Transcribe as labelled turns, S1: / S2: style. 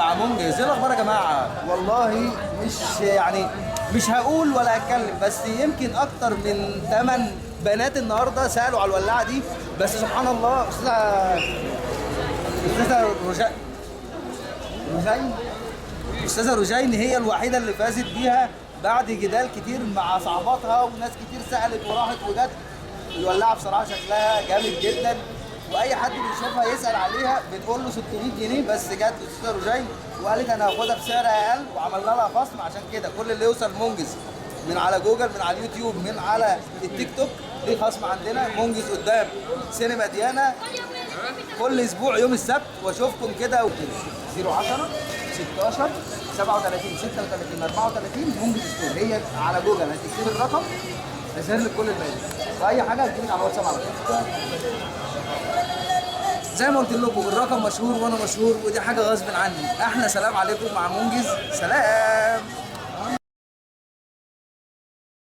S1: مع منجز. ايه الاخبار يا جماعه؟ والله مش هقول ولا هتكلم، بس يمكن اكتر من 8 بنات النهارده سالوا على الولاعه دي. بس سبحان الله استاذه رجين هي الوحيده اللي فازت بيها بعد جدال كتير مع صعباتها، وناس كتير سالت وراحت وجت. الولاعه بصراحه شكلها جامد جدا، واي حد بيشوفها يسال عليها بتقول له 600 جنيه بس. جت الاستاذه رجين وقالت انا هاخدها بسعر اقل، وعملنا لها خصم. عشان كده كل اللي يوصل منجز من على جوجل، من على اليوتيوب، من على التيك توك، ليه خصم عندنا. منجز قدام سينما ديانا كل اسبوع يوم السبت. واشوفكم كده 010 16 37 36 34 منجز ستور. هي على جوجل هتكتب الرقم هيظهر لك كل الباقي، واي حاجه هتجيلك على الواتساب على طول. زي ما قلت لكم الرقم مشهور وانا مشهور، ودي حاجه غصب عني. احلى سلام عليكم مع منجز، سلام.